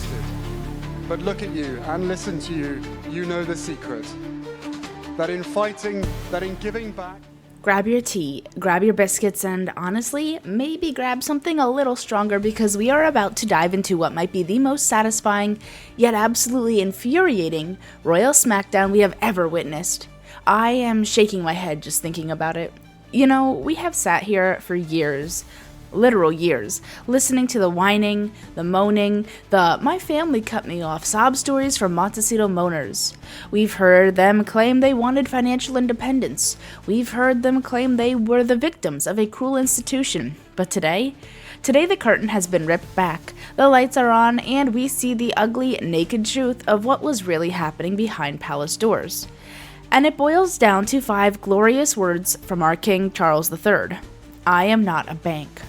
defeated. But look at you and listen to you, you know the secret. That in fighting, that in giving back. Grab your tea, grab your biscuits, and honestly, maybe grab something a little stronger because we are about to dive into what might be the most satisfying, yet absolutely infuriating, royal smackdown we have ever witnessed. I am shaking my head just thinking about it. You know, we have sat here for years, literal years, listening to the whining, the moaning, the "my family cut me off" sob stories from Montecito moaners. We've heard them claim they wanted financial independence. We've heard them claim they were the victims of a cruel institution. But today the curtain has been ripped back, the lights are on, and we see the ugly, naked truth of what was really happening behind palace doors. And it boils down to 5 glorious words from our King Charles III. I am not a bank.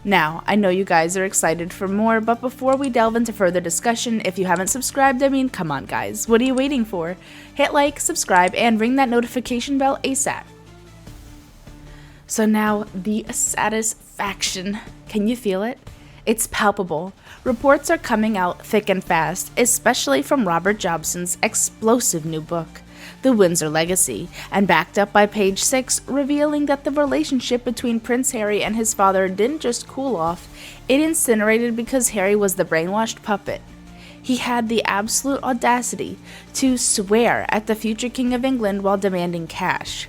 Now, I know you guys are excited for more, but before we delve into further discussion, if you haven't subscribed, come on guys, what are you waiting for? Hit like, subscribe, and ring that notification bell ASAP. So now, the satisfaction. Can you feel it? It's palpable. Reports are coming out thick and fast, especially from Robert Jobson's explosive new book, The Windsor Legacy, and backed up by page 6, revealing that the relationship between Prince Harry and his father didn't just cool off, it incinerated because Harry was the brainwashed puppet. He had the absolute audacity to swear at the future King of England while demanding cash.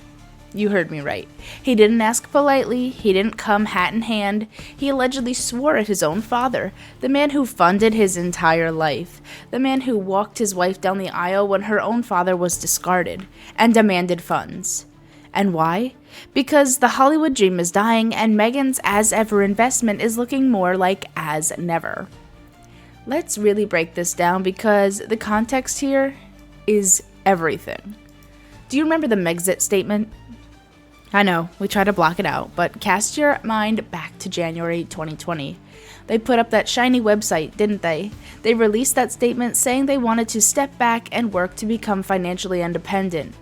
You heard me right. He didn't ask politely, he didn't come hat in hand, he allegedly swore at his own father, the man who funded his entire life, the man who walked his wife down the aisle when her own father was discarded, and demanded funds. And why? Because the Hollywood dream is dying and Meghan's as-ever investment is looking more like as never. Let's really break this down because the context here is everything. Do you remember the Megxit statement? I know, we try to block it out, but cast your mind back to January 2020. They put up that shiny website, didn't they? They released that statement saying they wanted to step back and work to become financially independent.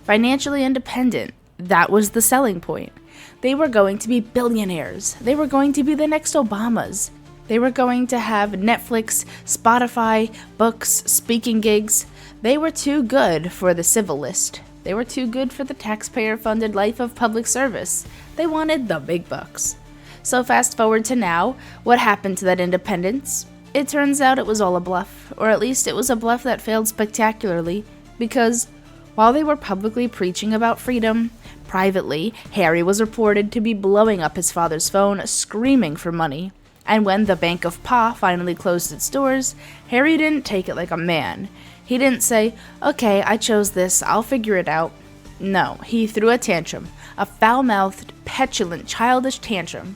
Financially independent, that was the selling point. They were going to be billionaires. They were going to be the next Obamas. They were going to have Netflix, Spotify, books, speaking gigs. They were too good for the civil list. They were too good for the taxpayer-funded life of public service. They wanted the big bucks. So fast forward to now, what happened to that independence? It turns out it was all a bluff, or at least it was a bluff that failed spectacularly, because while they were publicly preaching about freedom, privately, Harry was reported to be blowing up his father's phone, screaming for money. And when the Bank of Pa finally closed its doors, Harry didn't take it like a man. He didn't say, okay, I chose this, I'll figure it out. No, he threw a tantrum, a foul-mouthed, petulant, childish tantrum.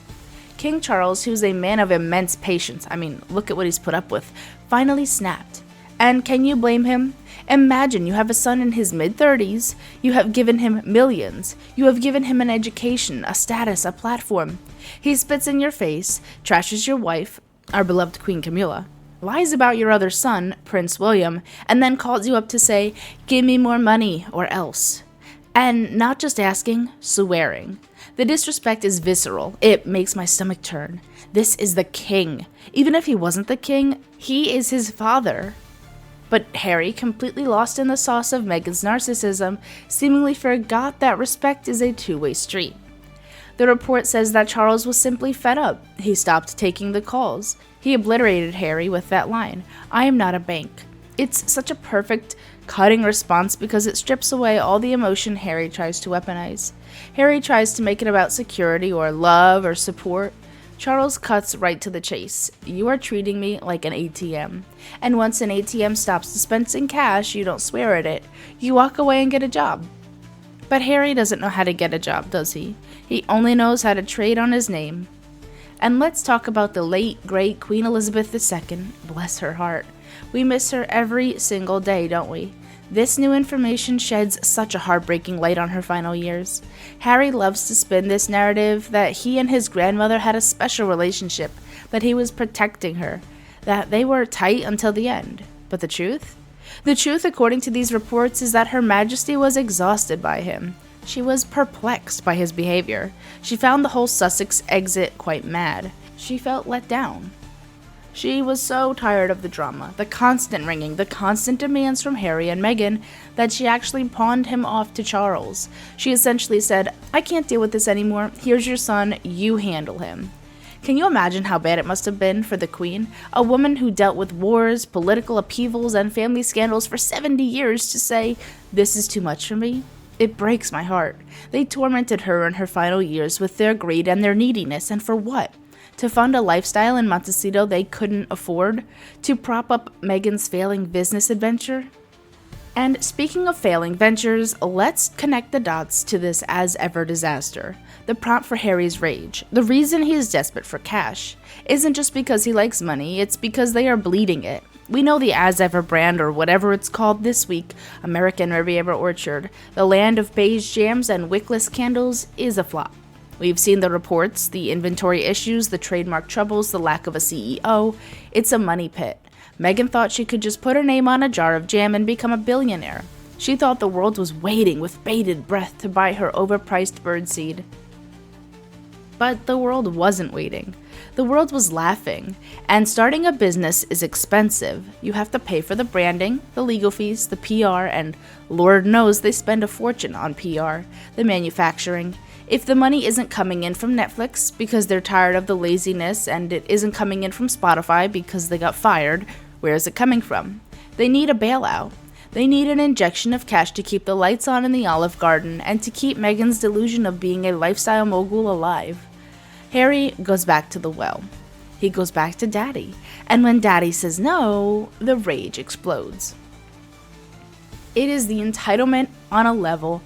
King Charles, who's a man of immense patience, look at what he's put up with, finally snapped. And can you blame him? Imagine you have a son in his mid-30s, you have given him millions, you have given him an education, a status, a platform. He spits in your face, trashes your wife, our beloved Queen Camilla, lies about your other son, Prince William, and then calls you up to say, give me more money or else. And not just asking, swearing. The disrespect is visceral. It makes my stomach turn. This is the king. Even if he wasn't the king, he is his father. But Harry, completely lost in the sauce of Meghan's narcissism, seemingly forgot that respect is a two-way street. The report says that Charles was simply fed up. He stopped taking the calls. He obliterated Harry with that line, I am not a bank. It's such a perfect, cutting response because it strips away all the emotion Harry tries to weaponize. Harry tries to make it about security or love or support. Charles cuts right to the chase. You are treating me like an ATM. And once an ATM stops dispensing cash, you don't swear at it. You walk away and get a job. But Harry doesn't know how to get a job, does he? He only knows how to trade on his name. And let's talk about the late, great Queen Elizabeth II. Bless her heart. We miss her every single day, don't we? This new information sheds such a heartbreaking light on her final years. Harry loves to spin this narrative that he and his grandmother had a special relationship, that he was protecting her, that they were tight until the end. But the truth? The truth, according to these reports, is that Her Majesty was exhausted by him. She was perplexed by his behavior. She found the whole Sussex exit quite mad. She felt let down. She was so tired of the drama, the constant ringing, the constant demands from Harry and Meghan, that she actually pawned him off to Charles. She essentially said, "I can't deal with this anymore. Here's your son, you handle him." Can you imagine how bad it must have been for the Queen, a woman who dealt with wars, political upheavals, and family scandals for 70 years, to say, "This is too much for me"? It breaks my heart. They tormented her in her final years with their greed and their neediness, and for what? To fund a lifestyle in Montecito they couldn't afford? To prop up Meghan's failing business adventure? And speaking of failing ventures, let's connect the dots to this as-ever disaster. The prompt for Harry's rage, the reason he is desperate for cash, isn't just because he likes money, it's because they are bleeding it. We know the as-ever brand, or whatever it's called this week, American Riviera Orchard, the land of beige jams and wickless candles, is a flop. We've seen the reports, the inventory issues, the trademark troubles, the lack of a CEO. It's a money pit. Meghan thought she could just put her name on a jar of jam and become a billionaire. She thought the world was waiting with bated breath to buy her overpriced birdseed. But the world wasn't waiting. The world was laughing. And starting a business is expensive. You have to pay for the branding, the legal fees, the PR, and Lord knows they spend a fortune on PR, the manufacturing. If the money isn't coming in from Netflix because they're tired of the laziness, and it isn't coming in from Spotify because they got fired, where is it coming from? They need a bailout. They need an injection of cash to keep the lights on in the Olive Garden and to keep Meghan's delusion of being a lifestyle mogul alive. Harry goes back to the well. He goes back to Daddy. And when Daddy says no, the rage explodes. It is the entitlement on a level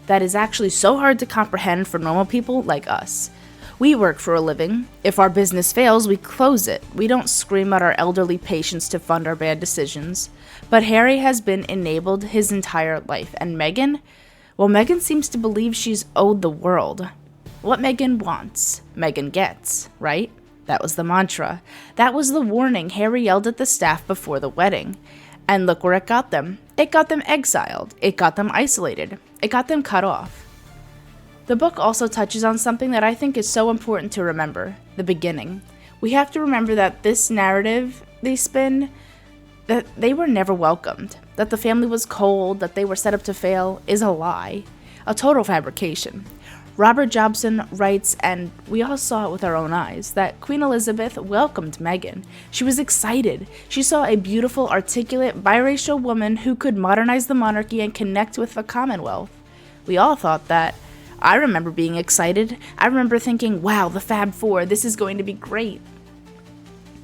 that is actually so hard to comprehend for normal people like us. We work for a living. If our business fails, we close it. We don't scream at our elderly patients to fund our bad decisions. But Harry has been enabled his entire life. And Meghan? Well, Meghan seems to believe she's owed the world. What Meghan wants, Meghan gets, right? That was the mantra. That was the warning Harry yelled at the staff before the wedding. And look where it got them. It got them exiled. It got them isolated. It got them cut off. The book also touches on something that I think is so important to remember, the beginning. We have to remember that this narrative they spin, that they were never welcomed, that the family was cold, that they were set up to fail, is a lie, a total fabrication. Robert Jobson writes, and we all saw it with our own eyes, that Queen Elizabeth welcomed Meghan. She was excited. She saw a beautiful, articulate, biracial woman who could modernize the monarchy and connect with the Commonwealth. We all thought that. I remember being excited. I remember thinking, wow, the Fab Four, this is going to be great.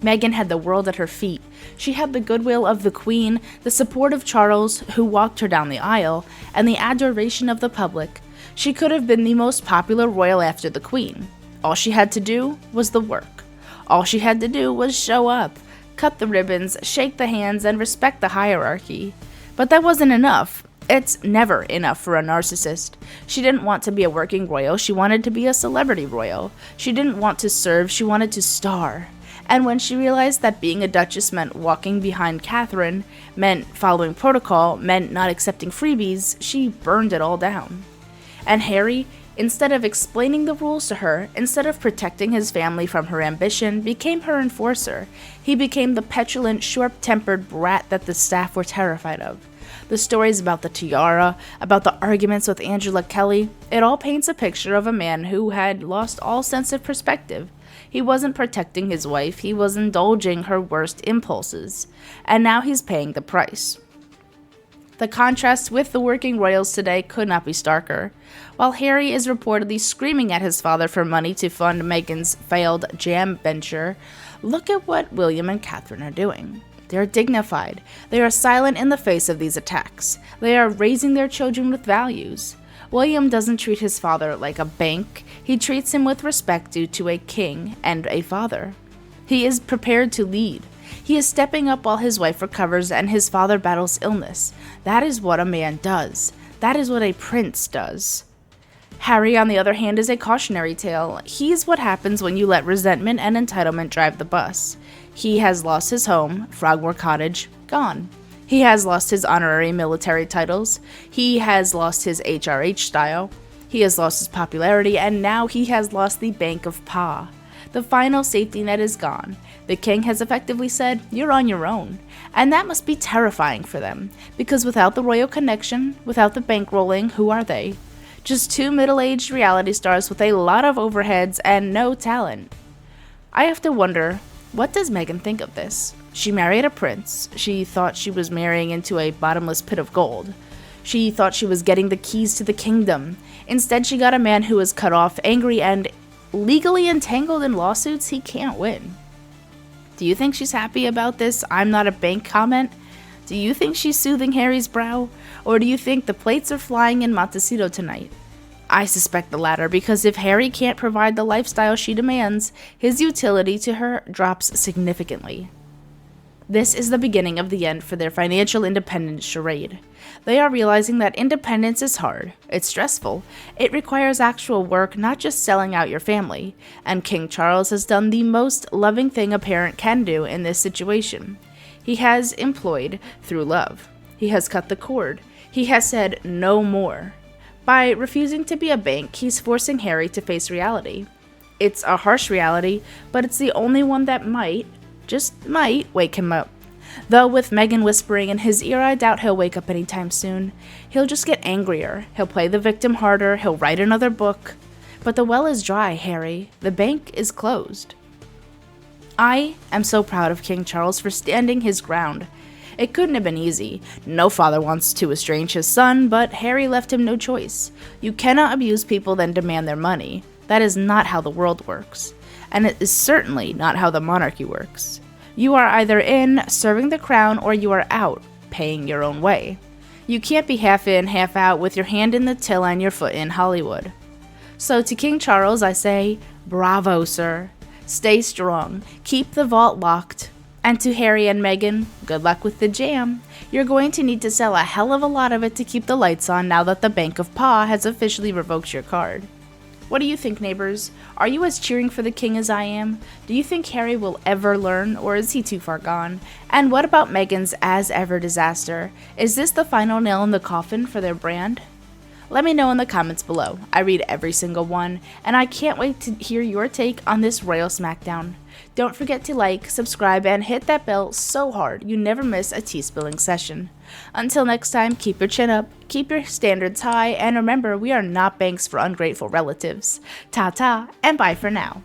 Meghan had the world at her feet. She had the goodwill of the Queen, the support of Charles, who walked her down the aisle, and the adoration of the public. She could have been the most popular royal after the Queen. All she had to do was the work. All she had to do was show up, cut the ribbons, shake the hands, and respect the hierarchy. But that wasn't enough. It's never enough for a narcissist. She didn't want to be a working royal, she wanted to be a celebrity royal. She didn't want to serve, she wanted to star. And when she realized that being a duchess meant walking behind Catherine, meant following protocol, meant not accepting freebies, she burned it all down. And Harry, instead of explaining the rules to her, instead of protecting his family from her ambition, became her enforcer. He became the petulant, short-tempered brat that the staff were terrified of. The stories about the tiara, about the arguments with Angela Kelly, it all paints a picture of a man who had lost all sense of perspective. He wasn't protecting his wife, he was indulging her worst impulses. And now he's paying the price. The contrast with the working royals today could not be starker. While Harry is reportedly screaming at his father for money to fund Meghan's failed jam venture, look at what William and Catherine are doing. They are dignified. They are silent in the face of these attacks. They are raising their children with values. William doesn't treat his father like a bank. He treats him with respect due to a king and a father. He is prepared to lead. He is stepping up while his wife recovers and his father battles illness. That is what a man does. That is what a prince does. Harry, on the other hand, is a cautionary tale. He's what happens when you let resentment and entitlement drive the bus. He has lost his home, Frogmore Cottage, gone. He has lost his honorary military titles. He has lost his HRH style. He has lost his popularity, and now he has lost the Bank of Pa. The final safety net is gone. The king has effectively said, "You're on your own." And that must be terrifying for them, because without the royal connection, without the bankrolling, who are they? Just two middle-aged reality stars with a lot of overheads and no talent. I have to wonder, what does Meghan think of this? She married a prince. She thought she was marrying into a bottomless pit of gold. She thought she was getting the keys to the kingdom. Instead, she got a man who was cut off, angry, and legally entangled in lawsuits he can't win. Do you think she's happy about this "I'm not a bank" comment? Do you think she's soothing Harry's brow? Or do you think the plates are flying in Montecito tonight? I suspect the latter, because if Harry can't provide the lifestyle she demands, his utility to her drops significantly. This is the beginning of the end for their financial independence charade. They are realizing that independence is hard, it's stressful, it requires actual work, not just selling out your family, and King Charles has done the most loving thing a parent can do in this situation. He has employed through love. He has cut the cord. He has said no more. By refusing to be a bank, he's forcing Harry to face reality. It's a harsh reality, but it's the only one that might, just might, wake him up. Though with Meghan whispering in his ear, I doubt he'll wake up anytime soon. He'll just get angrier. He'll play the victim harder. He'll write another book. But the well is dry, Harry. The bank is closed. I am so proud of King Charles for standing his ground. It couldn't have been easy. No father wants to estrange his son, but Harry left him no choice. You cannot abuse people then demand their money. That is not how the world works. And it is certainly not how the monarchy works. You are either in, serving the crown, or you are out, paying your own way. You can't be half in, half out with your hand in the till and your foot in Hollywood. So to King Charles I say, bravo, sir. Stay strong. Keep the vault locked. And to Harry and Meghan, good luck with the jam. You're going to need to sell a hell of a lot of it to keep the lights on now that the Bank of Pa has officially revoked your card. What do you think, neighbors? Are you as cheering for the king as I am? Do you think Harry will ever learn, or is he too far gone? And what about Meghan's as-ever disaster? Is this the final nail in the coffin for their brand? Let me know in the comments below. I read every single one, and I can't wait to hear your take on this royal smackdown. Don't forget to like, subscribe, and hit that bell so hard you never miss a tea-spilling session. Until next time, keep your chin up, keep your standards high, and remember, we are not banks for ungrateful relatives. Ta-ta, and bye for now.